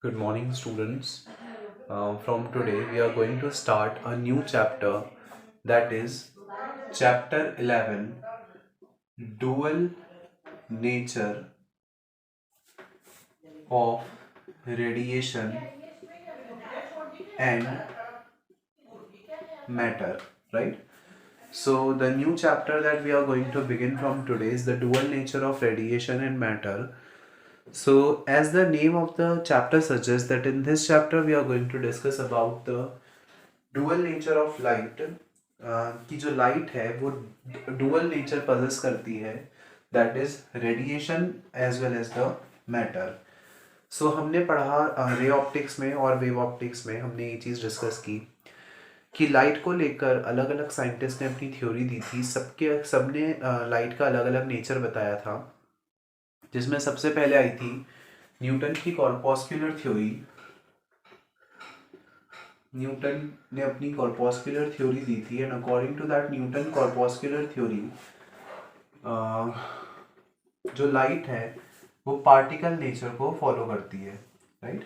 Good morning, students. From today, we are going to start a new chapter, that is chapter 11, Dual Nature of Radiation and Matter. Right? So, the new chapter that we are going to begin from today is the dual nature of radiation and matter. So, as the name of the chapter suggests, that in this chapter we are going to discuss about the dual nature of light की जो light है वो dual nature possess करती है, that is radiation as well as the matter. So हमने पढ़ा ray optics में और वेव ऑप्टिक्स में हमने ये चीज़ डिस्कस की कि लाइट को लेकर अलग अलग साइंटिस्ट ने अपनी थ्योरी दी थी. सबने लाइट का अलग अलग नेचर बताया था, जिसमें सबसे पहले आई थी न्यूटन की कॉर्पस्कुलर थ्योरी. न्यूटन ने अपनी कॉर्पस्कुलर थ्योरी दी थी and according to that Newton corpuscular theory, जो लाइट है वो पार्टिकल नेचर को फॉलो करती है. राइट.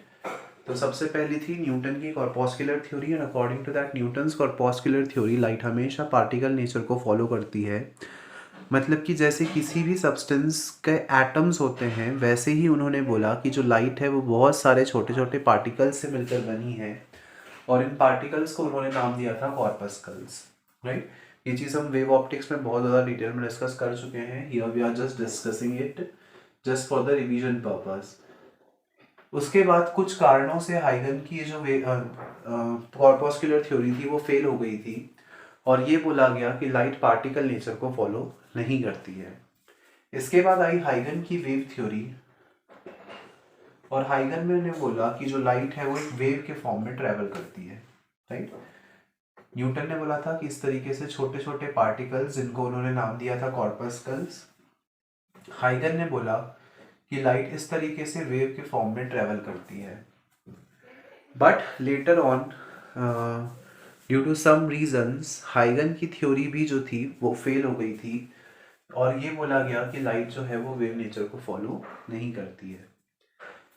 तो सबसे पहली थी न्यूटन की corpuscular theory and according to that Newton's corpuscular theory, light हमेशा पार्टिकल नेचर को फॉलो करती है. मतलब कि जैसे किसी भी सब्सटेंस के एटम्स होते हैं, वैसे ही उन्होंने बोला कि जो लाइट है वो बहुत सारे छोटे छोटे पार्टिकल्स से मिलकर बनी है और इन पार्टिकल्स को उन्होंने नाम दिया था कॉर्पस्कल्स. राइट. ये चीज़ हम वेव ऑप्टिक्स में बहुत ज़्यादा डिटेल में डिस्कस कर चुके हैं. Here we are just discussing it just for the revision purpose. उसके बाद कुछ कारणों से हाइगन की जो कॉर्पस्कुलर थ्योरी थी वो फेल हो गई थी और ये बोला गया कि लाइट पार्टिकल नेचर को फॉलो नहीं करती है. इसके बाद आई हाइगन की वेव थ्योरी और हाइगन ने बोला कि जो लाइट है वो एक वेव के फॉर्म में ट्रेवल करती है. राइट. न्यूटन ने बोला था कि इस तरीके से छोटे छोटे पार्टिकल्स, जिनको उन्होंने नाम दिया था कॉर्पस्कल्स. हाइगन ने बोला कि लाइट इस तरीके से वेव के फॉर्म में ट्रेवल करती है. But later on, due to some reasons, हाइगन की थ्योरी भी जो थी वो फेल हो गई थी और ये बोला गया कि लाइट जो है वो वेव नेचर को फॉलो नहीं करती है.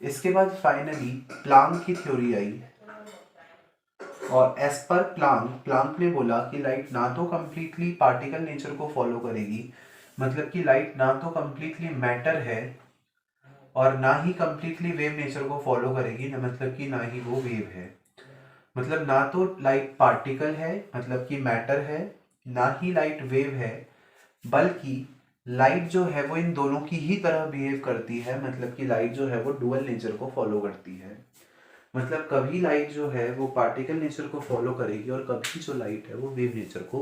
इसके बाद फाइनली प्लांक की थ्योरी आई और एज पर प्लांक ने बोला कि लाइट ना तो कम्प्लीटली पार्टिकल नेचर को फॉलो करेगी, मतलब कि लाइट ना तो कम्प्लीटली मैटर है और ना ही कम्प्लीटली वेव नेचर को फॉलो करेगी, ना मतलब कि ना ही वो वेव है. मतलब ना तो लाइट पार्टिकल है, मतलब कि मैटर है, ना ही लाइट वेव है, बल्कि लाइट जो है वो इन दोनों की ही तरह बिहेव करती है. मतलब कि लाइट जो है वो डुअल नेचर को फॉलो करती है. मतलब कभी लाइट जो है वो पार्टिकल नेचर को फॉलो करेगी और कभी जो लाइट है वो वेव नेचर को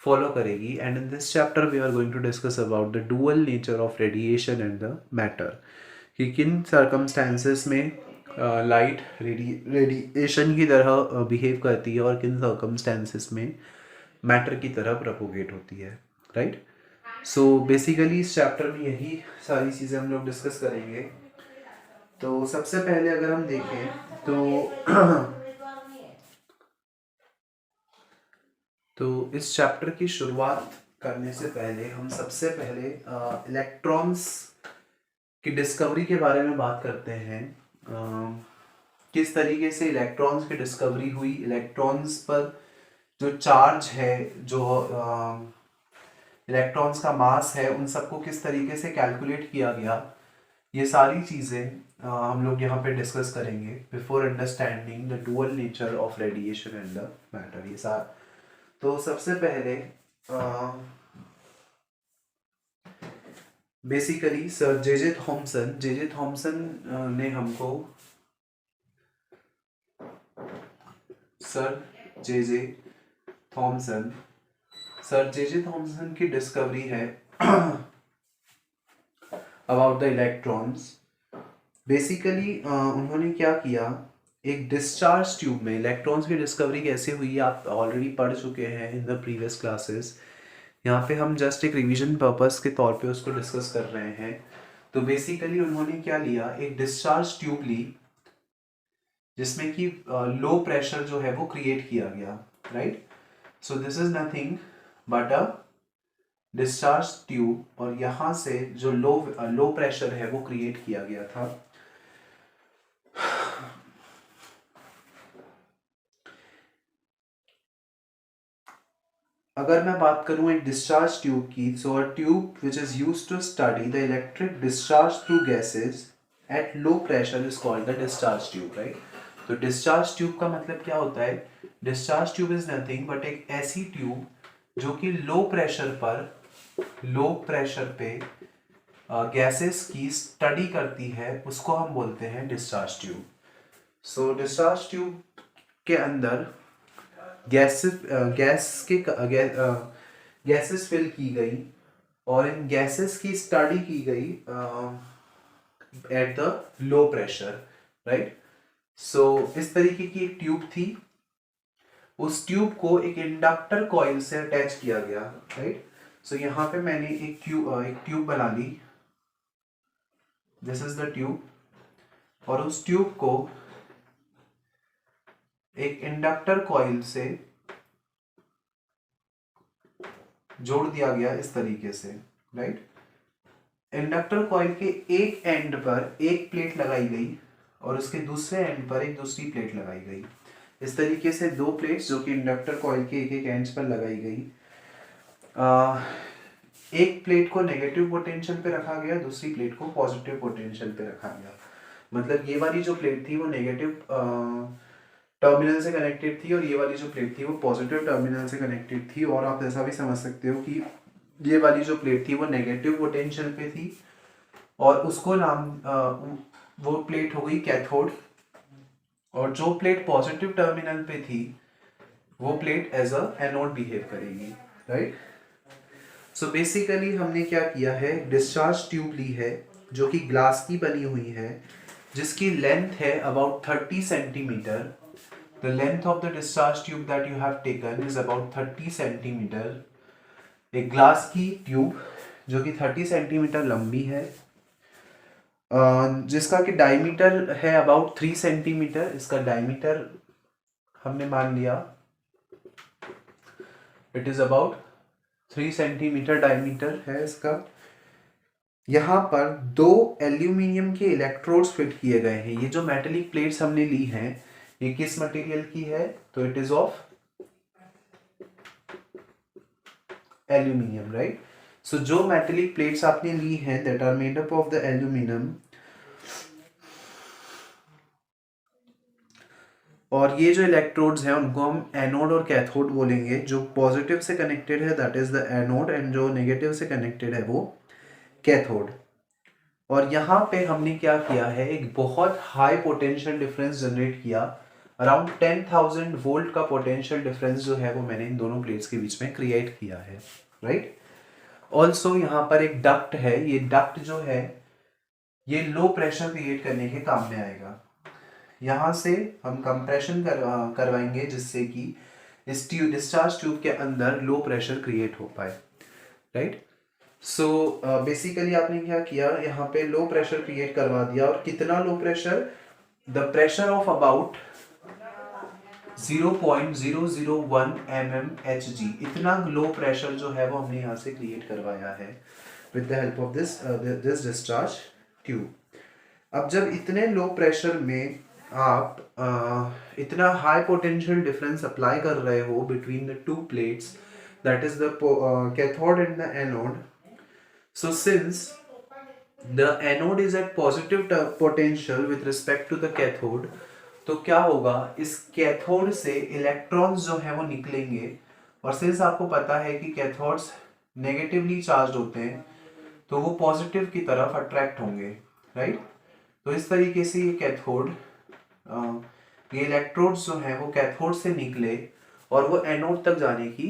फॉलो करेगी. And in this chapter we are going to discuss about the dual nature of radiation and the matter, कि किन सर्कमस्टेंसेस में लाइट रेडिएशन की तरह बिहेव करती है और किन सर्कमस्टेंसेस में मैटर की तरह प्रोपोगेट होती है. राइट. सो बेसिकली इस चैप्टर में यही सारी चीज़ें हम लोग डिस्कस करेंगे. तो सबसे पहले अगर हम देखें तो तो इस चैप्टर की शुरुआत करने से पहले हम सबसे पहले इलेक्ट्रॉन्स की डिस्कवरी के बारे में बात करते हैं. किस तरीके से इलेक्ट्रॉन्स की डिस्कवरी हुई, इलेक्ट्रॉन्स पर जो चार्ज है, जो इलेक्ट्रॉन्स का मास है, उन सबको किस तरीके से कैलकुलेट किया गया, ये सारी चीज़ें हम लोग यहाँ पे डिस्कस करेंगे before understanding the dual nature of radiation and the matter. ये सारा. तो सबसे पहले बेसिकली सर जे जे थॉमसन ने हमको सर जे जे थॉमसन सर जे जे थॉमसन की डिस्कवरी है अबाउट द इलेक्ट्रॉन्स. बेसिकली उन्होंने क्या किया, एक डिस्चार्ज ट्यूब में इलेक्ट्रॉन्स की डिस्कवरी कैसे हुई आप ऑलरेडी पढ़ चुके हैं इन द प्रीवियस क्लासेस. यहाँ पे हम जस्ट एक रिवीजन पर्पस के तौर पे उसको डिस्कस कर रहे हैं. तो बेसिकली उन्होंने क्या लिया, एक डिस्चार्ज ट्यूब ली जिसमें कि लो प्रेशर जो है वो क्रिएट किया गया. Right. So this is nothing but a discharge tube और यहाँ से जो लो प्रेशर है वो क्रिएट किया गया था. अगर मैं बात करूं एक डिस्चार्ज ट्यूब की, so a tube which is used to study the electric discharge through gases at low pressure is called the discharge tube, right. तो डिस्चार्ज ट्यूब का मतलब क्या होता है? Discharge tube is nothing but एक ऐसी tube जो कि लो प्रेशर पे गैसेस की स्टडी करती है, उसको हम बोलते हैं discharge tube. So discharge tube के अंदर गैसेस फिल की गई और इन गैसेस की स्टडी की गई at the low pressure, right. So इस तरीके की एक ट्यूब थी, उस ट्यूब को एक इंडक्टर कॉइल से अटैच किया गया, राइट। सो यहाँ पे मैंने एक ट्यूब बना ली, दिस इज द ट्यूब, और उस ट्यूब को एक इंडक्टर कॉइल से जोड़ दिया गया इस तरीके से, राइट। इंडक्टर कॉइल के एक एंड पर एक प्लेट लगाई गई और उसके दूसरे एंड पर एक दूसरी प्लेट लगाई गई। इस तरीके से दो प्लेट्स जो कि इंडक्टर कॉइल के एक एक एंड्स पर लगाई गई। एक प्लेट को नेगेटिव पोटेंशियल पे रखा गया, दूसरी प्लेट को पॉजिटिव पोटेंशियल पे रखा गया। मतलब ये वाली जो प्लेट थी वो नेगेटिव टर्मिनल से कनेक्टेड थी और ये वाली जो प्लेट थी वो पॉजिटिव टर्मिनल से कनेक्टेड थी। और आप ऐसा भी समझ सकते हो कि ये वाली जो प्लेट थी वो नेगेटिव पोटेंशियल पे थी और उसको वो प्लेट हो गई कैथोड, और जो प्लेट पॉजिटिव टर्मिनल पे थी वो plate as a anode behave करेगी, राइट। सो बेसिकली हमने क्या किया है, डिस्चार्ज ट्यूब ली है जो कि ग्लास की बनी हुई है, जिसकी लेंथ है about 30 centimetre. The length of the discharge tube that you have taken is about 30 centimetre. एक ग्लास की ट्यूब जो कि 30 सेंटीमीटर लंबी है, जिसका कि डायमीटर है अबाउट 3 सेंटीमीटर। इसका डायमीटर हमने मान लिया it is about 3 centimetre diameter है इसका। यहाँ पर दो एल्यूमिनियम के इलेक्ट्रोड्स फिट किए गए हैं। ये जो मेटेलिक प्लेट्स हमने ली हैं ये किस मटेरियल की है? तो it is of aluminium, right. So जो मेटेलिक प्लेट्स आपने ली हैं that are made up of the aluminium, और ये जो इलेक्ट्रोड्स हैं उनको हम एनोड और कैथोड बोलेंगे। जो पॉजिटिव से कनेक्टेड है that is the anode and जो नेगेटिव से कनेक्टेड है वो कैथोड। और यहाँ पे हमने क्या किया है, एक बहुत हाई पोटेंशियल डिफरेंस जनरेट किया। अराउंड 10,000 वोल्ट का पोटेंशियल डिफरेंस जो है वो मैंने इन दोनों प्लेट्स के बीच में क्रिएट किया है, राइट। ऑल्सो यहाँ पर एक डक्ट है, ये डक्ट जो है ये लो प्रेशर क्रिएट करने के काम में आएगा। यहाँ से हम कंप्रेशन करवाएंगे जिससे कि इस डिस्चार्ज ट्यूब के अंदर लो प्रेशर क्रिएट हो पाए, राइट। सो बेसिकली आपने क्या किया, यहाँ पे लो प्रेशर क्रिएट करवा दिया। और कितना low pressure? The pressure of about 0.001 mmHg, इतना लो प्रेशर जो है वो हमने यहाँ से क्रिएट करवाया है with the help of this discharge tube. अब जब इतने लो प्रेशर में आप इतना हाई पोटेंशियल डिफरेंस अप्लाई कर रहे हो between the two plates that is the cathode and the anode, so since the anode is at positive potential with respect to the cathode, तो क्या होगा, इस कैथोड से इलेक्ट्रॉन्स जो है वो निकलेंगे। और सिंस आपको पता है कि कैथोड्स नेगेटिवली चार्ज होते हैं तो वो पॉजिटिव की तरफ अट्रैक्ट होंगे, राइट। तो इस तरीके से ये कैथोड ये इलेक्ट्रोड्स जो हैं वो कैथोड से निकले और वो एनोड तक जाने की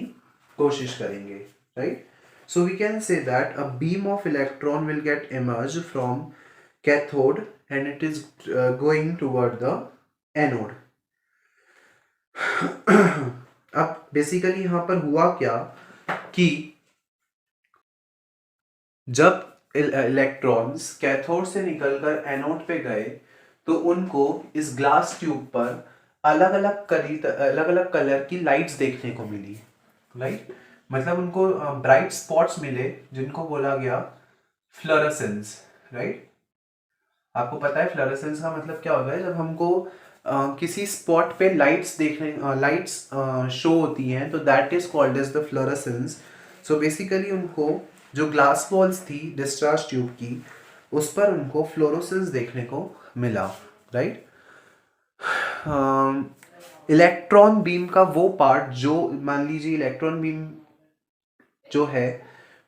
कोशिश करेंगे, right. So we can say that a beam of electron will get emerged from cathode and it is going toward the anode. अब बेसिकली यहाँ पर हुआ क्या कि जब इलेक्ट्रॉन्स कैथोड से निकलकर एनोड पे गए तो उनको इस ग्लास ट्यूब पर अलग अलग कलर की लाइट्स देखने को मिली, राइट। मतलब उनको ब्राइट स्पॉट्स मिले जिनको बोला गया फ्लोरेसेंस, राइट। आपको पता है फ्लोरेसेंस का मतलब क्या होता है? जब हमको किसी स्पॉट पे लाइट्स शो होती हैं तो that is called as the fluorescence. So basically उनको जो ग्लास वॉल्स थी डिस्चार्ज ट्यूब की, उस पर उनको फ्लोरोसेंस देखने को मिला, राइट। इलेक्ट्रॉन बीम का वो पार्ट जो, मान लीजिए इलेक्ट्रॉन बीम जो है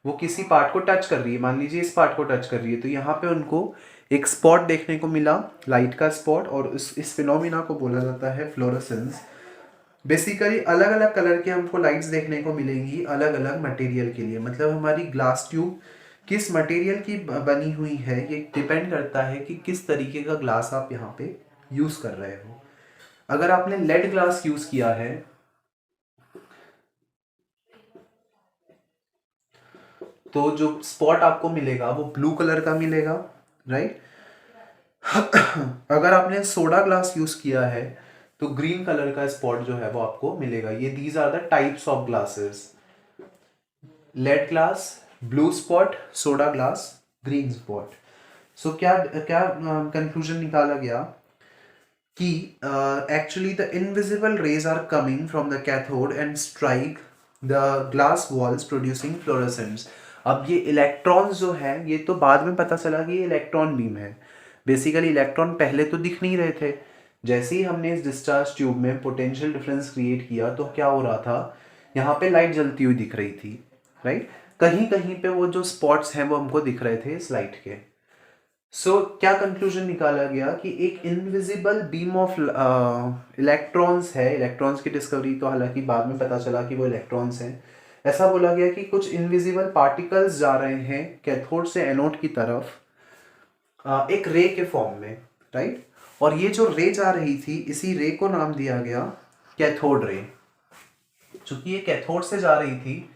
वो किसी पार्ट को टच कर रही है, मान लीजिए इस पार्ट को टच कर रही है, तो यहाँ पे उनको एक स्पॉट देखने को मिला, लाइट का स्पॉट, और इस फिनोमिना को बोला जाता है फ्लोरेसेंस। बेसिकली अलग अलग कलर के हमको लाइट्स देखने को मिलेंगी अलग अलग मटेरियल के लिए, मतलब हमारी ग्लास ट्यूब किस मटेरियल की बनी हुई है ये डिपेंड करता है कि किस तरीके का ग्लास आप यहाँ पे यूज कर रहे हो। अगर आपने लेड ग्लास यूज किया है तो जो स्पॉट आपको मिलेगा वो ब्लू कलर का मिलेगा, राइट। अगर आपने सोडा ग्लास यूज किया है तो ग्रीन कलर का स्पॉट जो है वो आपको मिलेगा। ये these are the types of glasses: lead glass, blue spot, soda glass, green spot. So क्या क्या कंक्लूजन निकाला गया कि actually the invisible rays are coming from the cathode and strike the glass walls producing fluorescents. अब ये electrons जो है, ये तो बाद में पता चला कि ये इलेक्ट्रॉन बीम है। बेसिकली इलेक्ट्रॉन पहले तो दिख नहीं रहे थे। जैसे ही हमने इस डिस्चार्ज ट्यूब में पोटेंशियल डिफरेंस क्रिएट किया तो क्या हो रहा था, यहाँ पे लाइट जलती हुई दिख रही थी, राइट। कहीं कहीं पे वो जो स्पॉट्स हैं वो हमको दिख रहे थे इस लाइट के। क्या कंक्लूजन निकाला गया कि एक इनविजिबल बीम ऑफ इलेक्ट्रॉन्स है। इलेक्ट्रॉन्स की डिस्कवरी तो हालांकि बाद में पता चला कि वो इलेक्ट्रॉन्स हैं। ऐसा बोला गया कि कुछ इनविजिबल पार्टिकल्स जा रहे हैं कैथोड से एनोड की तरफ एक रे के फॉर्म में, राइट। और ये जो रे जा रही थी, इसी रे को नाम दिया गया कैथोड रे। चूंकि ये कैथोड से जा रही थी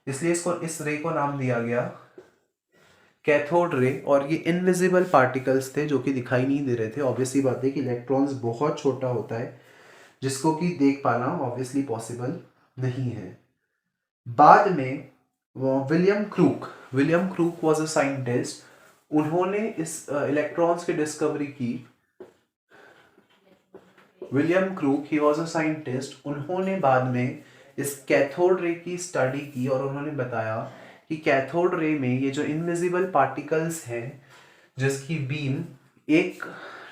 इसलिए इस रे को नाम दिया गया कैथोड रे। और ये इनविजिबल पार्टिकल्स थे जो कि दिखाई नहीं दे रहे थे। ऑब्वियसली बात है कि इलेक्ट्रॉन्स बहुत छोटा होता है जिसको कि देख पाना ऑब्वियसली पॉसिबल नहीं है। बाद में William crook was a scientist. उन्होंने इस इलेक्ट्रॉन्स की डिस्कवरी की। William crook, he was a scientist. उन्होंने बाद में इस कैथोड रे की स्टडी की और उन्होंने बताया कि कैथोड रे में ये जो इनविजिबल पार्टिकल्स हैं जिसकी बीम एक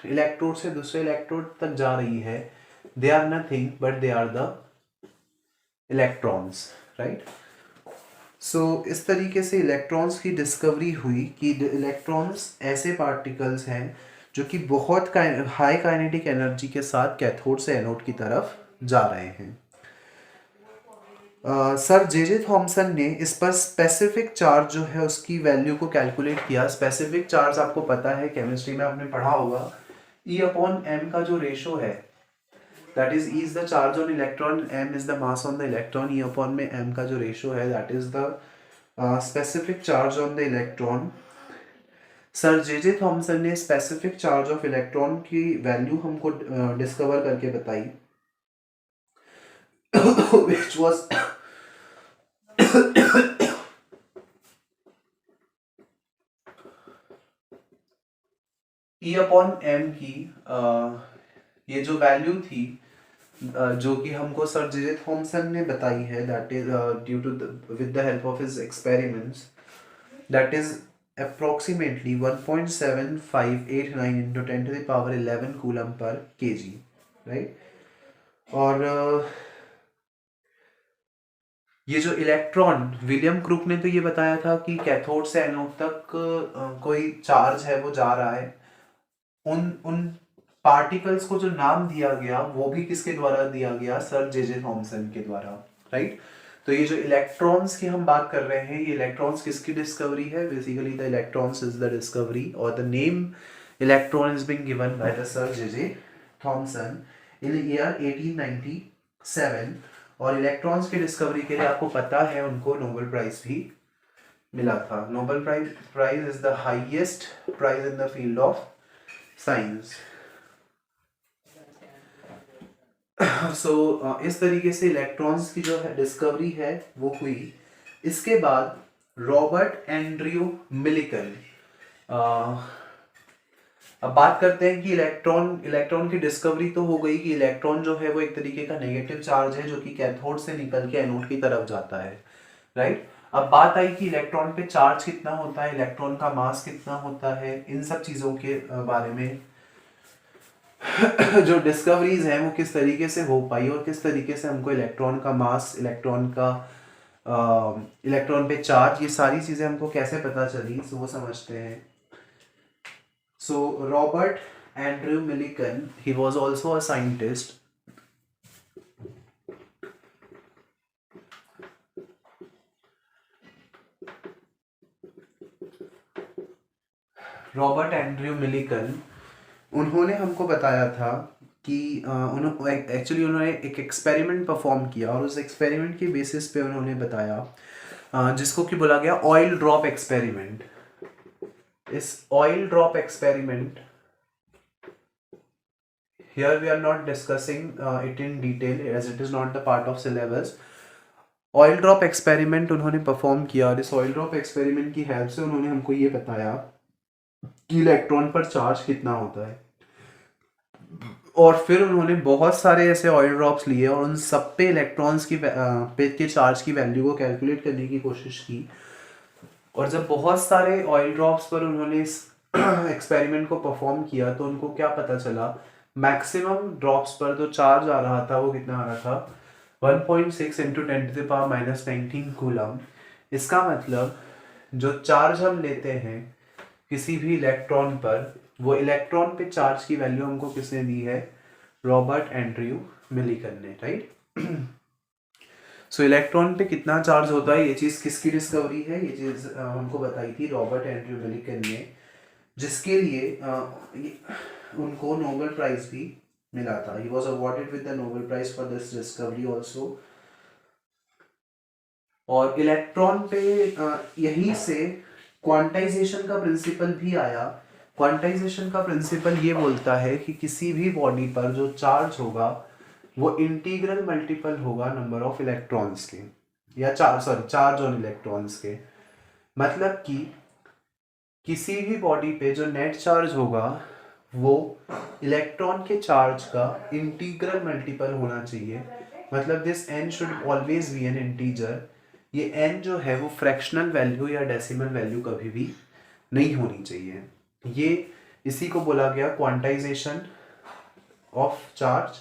इलेक्ट्रोड से दूसरे इलेक्ट्रोड तक जा रही है, they are nothing but they are the electrons, right. इस तरीके से इलेक्ट्रॉन्स की डिस्कवरी हुई कि इलेक्ट्रॉन्स ऐसे पार्टिकल्स हैं जो कि बहुत हाई काइनेटिक एनर्जी के साथ कैथोड से एनोड की तरफ जा रहे हैं। सर जे थॉमसन ने इस पर स्पेसिफिक चार्ज जो है उसकी वैल्यू को कैलकुलेट किया। स्पेसिफिक चार्ज आपको पता है, केमिस्ट्री में आपने पढ़ा होगा, E/m का जो रेशो है, that is E is the charge on electron, m is the mass on the electron. E/m का जो रेशो है that is the specific charge on the electron. Sir J Thompson ने स्पेसिफिक चार्ज ऑफ इलेक्ट्रॉन की value हमको discover करके बताई which was E/m की ये जो वैल्यू थी जो कि हमको सर जे थॉमसन ने बताई है, that is due to with the help of his experiments, that is approximately 1.7589 into 10 to the power 11 coulomb पर kg, राइट। और ये जो इलेक्ट्रॉन, विलियम क्रूक ने तो ये बताया था कि कैथोड से एनोड तक कोई चार्ज है वो जा रहा है। उन पार्टिकल्स को जो नाम दिया गया वो भी किसके द्वारा दिया गया, सर जे थॉमसन के द्वारा, राइट। तो ये जो इलेक्ट्रॉन्स की हम बात कर रहे हैं, ये इलेक्ट्रॉन्स किसकी डिस्कवरी है? Basically the electrons is the discovery और the name electron is being given by the sir J Thomson in year 1897। और इलेक्ट्रॉन्स की डिस्कवरी के लिए आपको पता है उनको नोबेल प्राइज भी मिला था। Nobel prize is the highest prize in the field of science. इस तरीके से इलेक्ट्रॉन्स की जो है डिस्कवरी है वो हुई। इसके बाद रॉबर्ट एंड्रयू मिलिकन, अब बात करते हैं कि इलेक्ट्रॉन की डिस्कवरी तो हो गई कि इलेक्ट्रॉन जो है वो एक तरीके का नेगेटिव चार्ज है जो कि कैथोड से निकल के एनोड की तरफ जाता है, राइट। अब बात आई कि इलेक्ट्रॉन पे चार्ज कितना होता है, इलेक्ट्रॉन का मास कितना होता है, इन सब चीजों के बारे में जो डिस्कवरीज हैं वो किस तरीके से हो पाई और किस तरीके से हमको इलेक्ट्रॉन का मास, इलेक्ट्रॉन पे चार्ज, ये सारी चीजें हमको कैसे पता चली, सो वो समझते हैं। सो Robert Andrew Millikan, he was also a scientist. Robert Andrew Millikan, उन्होंने हमको बताया था कि उन्होंने एक एक्सपेरिमेंट परफॉर्म किया और उस एक्सपेरिमेंट के बेसिस पे उन्होंने बताया जिसको कि बोला गया ऑयल ड्रॉप एक्सपेरिमेंट। इस oil drop experiment, here we are not discussing it in detail as it is not the part of syllabus। Oil drop experiment उन्होंने परफॉर्म किया और इस ऑयल ड्रॉप एक्सपेरिमेंट की हेल्प से उन्होंने हमको ये बताया कि इलेक्ट्रॉन पर चार्ज कितना होता है। और फिर उन्होंने बहुत सारे ऐसे ऑयल ड्रॉप्स लिए और उन सब पे इलेक्ट्रॉन्स की पे के चार्ज की वैल्यू को कैलकुलेट करने की कोशिश की। और जब बहुत सारे ऑयल ड्रॉप्स पर उन्होंने इस एक्सपेरिमेंट को परफॉर्म किया तो उनको क्या पता चला, मैक्सिमम ड्रॉप्स पर जो चार्ज आ रहा था वो कितना आ रहा था, 1.6 इंटू 10⁻⁻19 कूलम। इसका मतलब जो चार्ज हम लेते हैं किसी भी इलेक्ट्रॉन पर, वो इलेक्ट्रॉन पे चार्ज की वैल्यू हमको किसने दी है, रॉबर्ट एंड्रयू मिलिकन ने, राइट। सो इलेक्ट्रॉन पे कितना चार्ज होता है, ये चीज किसकी डिस्कवरी है, ये चीज हमको बताई थी रॉबर्ट एंड्रयू मिलिकन ने, जिसके लिए उनको नोबेल प्राइज भी मिला था। He was awarded with the Nobel prize for this discovery also. और इलेक्ट्रॉन पे यहीं से क्वांटाइजेशन का प्रिंसिपल भी आया। क्वांटाइजेशन का प्रिंसिपल ये बोलता है कि किसी भी बॉडी पर जो चार्ज होगा वो इंटीग्रल मल्टीपल होगा नंबर ऑफ इलेक्ट्रॉन्स के, या चार्ज ऑन इलेक्ट्रॉन्स के। मतलब कि किसी भी बॉडी पे जो नेट चार्ज होगा वो इलेक्ट्रॉन के चार्ज का इंटीग्रल मल्टीपल होना चाहिए। मतलब this n should always be N integer. ये n जो है वो फ्रैक्शनल वैल्यू या डेसिमल वैल्यू कभी भी नहीं होनी चाहिए। ये इसी को बोला गया क्वांटाइजेशन ऑफ चार्ज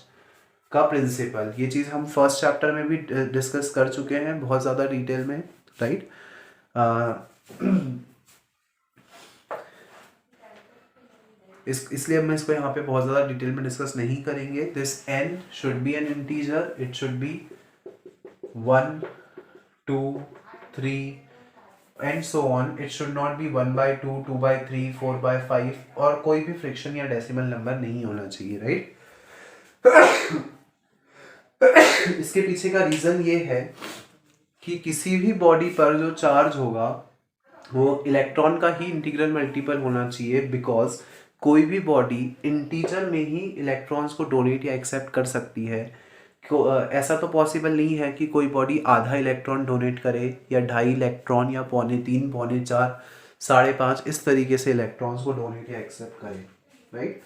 का प्रिंसिपल। ये चीज़ हम फर्स्ट चैप्टर में भी डिस्कस कर चुके हैं बहुत ज़्यादा डिटेल में, राइट। इसलिए हम इसको यहाँ पे बहुत ज़्यादा डिटेल में डिस्कस नहीं करेंगे। This n should be N integer, it should be 1, 2, 3 and so on. It should not be 1/2, 2/3, 4/5 और कोई भी फ्रिक्शन या डेसिमल नंबर नहीं होना चाहिए, राइट। इसके पीछे का रीज़न ये है कि किसी भी बॉडी पर जो चार्ज होगा वो इलेक्ट्रॉन का ही इंटीग्रल मल्टीपल होना चाहिए, बिकॉज कोई भी बॉडी इंटीजर में ही इलेक्ट्रॉन्स को डोनेट या एक्सेप्ट कर सकती है। ऐसा तो पॉसिबल नहीं है कि कोई बॉडी आधा इलेक्ट्रॉन डोनेट करे या 2.5 इलेक्ट्रॉन या 3.25, 4.5, 5.5 इस तरीके से इलेक्ट्रॉन्स को डोनेट या एक्सेप्ट करे, राइट।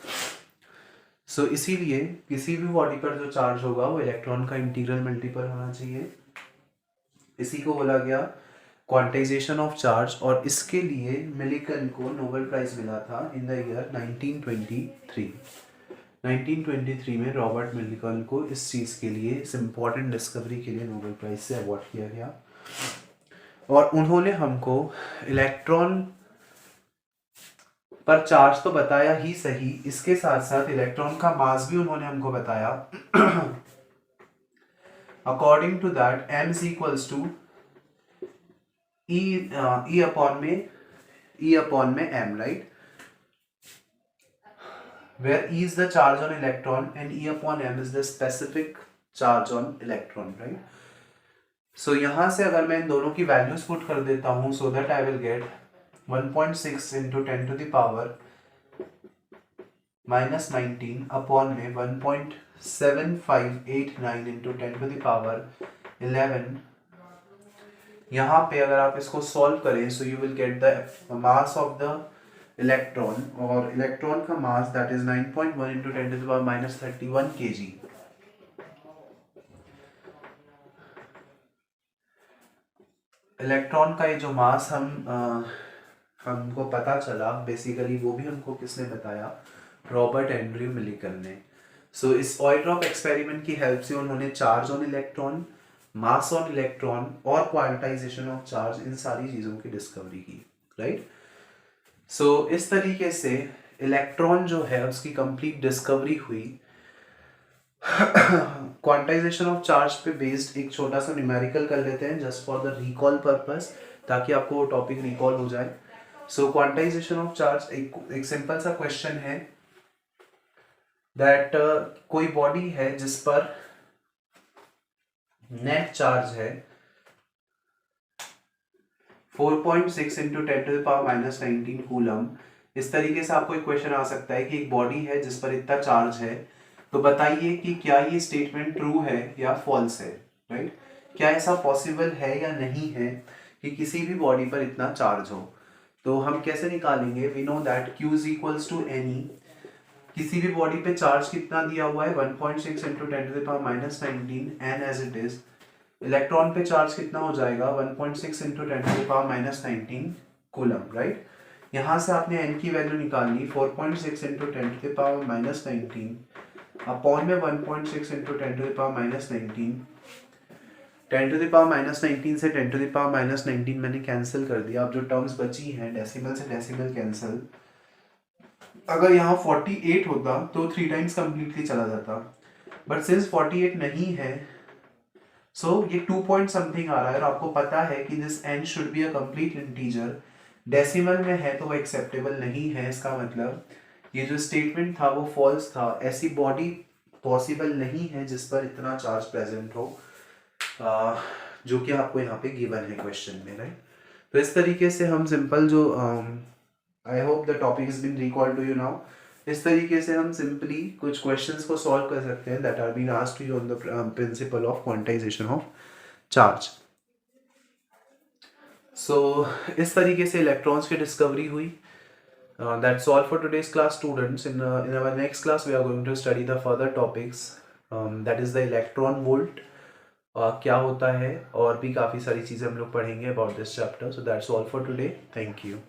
सो इसीलिए किसी भी बॉडी पर जो चार्ज होगा वो इलेक्ट्रॉन का इंटीग्रल मल्टीपल होना चाहिए। इसी को बोला गया क्वांटाइजेशन ऑफ चार्ज, और इसके लिए मिलिकन को नोबेल प्राइज मिला था इन द ईयर 1923। 1923 में रॉबर्ट मिलिकन को इस चीज़ के लिए, इस इम्पॉर्टेंट डिस्कवरी के लिए नोबेल प्राइज से अवार्ड किया गया। और उन्होंने हमको इलेक्ट्रॉन पर चार्ज तो बताया ही सही, इसके साथ साथ इलेक्ट्रॉन का मास भी उन्होंने हमको बताया। According to that m is equals to E upon में m, right, where E is the charge on electron and E upon m is the specific charge on electron, right। so यहाँ से अगर मैं इन दोनों की वैल्यूज पुट कर देता हूँ, so that I will get 1.6 into 10 to the power -19 upon में 1.7589 into 10 to the power 11। यहाँ पे अगर आप इसको सॉल्व करें, so you will get the mass of the electron, और इलेक्ट्रॉन का mass that is 9.1 into 10⁻³ kg। Electron का ये जो मास हमको पता चला बेसिकली, वो भी हमको किसने बताया, रॉबर्ट एंड्रयू मिलिकन ने। सो इस ऑयल ड्रॉप एक्सपेरिमेंट की हेल्प से उन्होंने charge on electron, mass on electron और क्वांटाइजेशन ऑफ चार्ज, इन सारी चीज़ों की डिस्कवरी की, राइट। सो इस तरीके से इलेक्ट्रॉन जो है उसकी कंप्लीट डिस्कवरी हुई। क्वांटाइजेशन ऑफ चार्ज पे बेस्ड एक छोटा सा न्यूमेरिकल कर लेते हैं just for the recall purpose, ताकि आपको वो टॉपिक रिकॉल हो जाए। सो क्वांटाइजेशन ऑफ चार्ज एक सिंपल सा क्वेश्चन है दैट कोई बॉडी है जिस पर नेट चार्ज है 4.6 इंटू 10⁻⁻19 कूलम। इस तरीके से आपको एक क्वेश्चन आ सकता है कि एक बॉडी है जिस पर इतना चार्ज है, तो बताइए कि क्या ये स्टेटमेंट ट्रू है या फॉल्स है, राइट। क्या ऐसा पॉसिबल है या नहीं है कि किसी भी बॉडी पर इतना चार्ज हो। तो हम कैसे निकालेंगे, we know that Q is equals to any, किसी भी बॉडी पे चार्ज कितना दिया हुआ है 1.6 into 10⁻⁻19 n as it is. Electron पे चार्ज कितना हो जाएगा 1.6 इंटू 10⁻⁻19 कूलम, राइट। यहाँ से आपने n की वैल्यू निकालनी 4.6 इंटू 10⁻⁻19 अपॉन में 1.6 इंटू 10⁻⁻19। 10⁻⁻19 से 10⁻⁻19 मैंने कैंसिल कर दिया। अब जो टर्म्स बची हैं डेसिमल से डेसिमल कैंसिल। अगर यहाँ 48 होता तो 3 टाइम्स कंप्लीटली चला जाता, बट सिंस 48 नहीं है, सो ये 2 पॉइंट समथिंग आ रहा है, और आपको पता है कि this n should be a complete integer. Decimal में है तो वो एक्सेप्टेबल नहीं है। इसका मतलब ये जो स्टेटमेंट था वो फॉल्स था। ऐसी बॉडी पॉसिबल नहीं है जिस पर इतना चार्ज प्रेजेंट हो, जो कि आपको यहाँ पे गिवन है क्वेश्चन में, राइट। तो इस तरीके से हम सिंपल जो I hope the topic is been recall to you now. इस तरीके से हम सिंपली कुछ क्वेश्चंस को सॉल्व कर सकते हैं that are been asked you on the principle of quantization of charge. So इस तरीके से इलेक्ट्रॉन्स की डिस्कवरी हुई। That's all for today's class, students. In our next class, we are going to study the further topics. That is the electron volt. क्या होता है, और भी काफ़ी सारी चीज़ें हम लोग पढ़ेंगे about this chapter. So that's all for today. Thank you.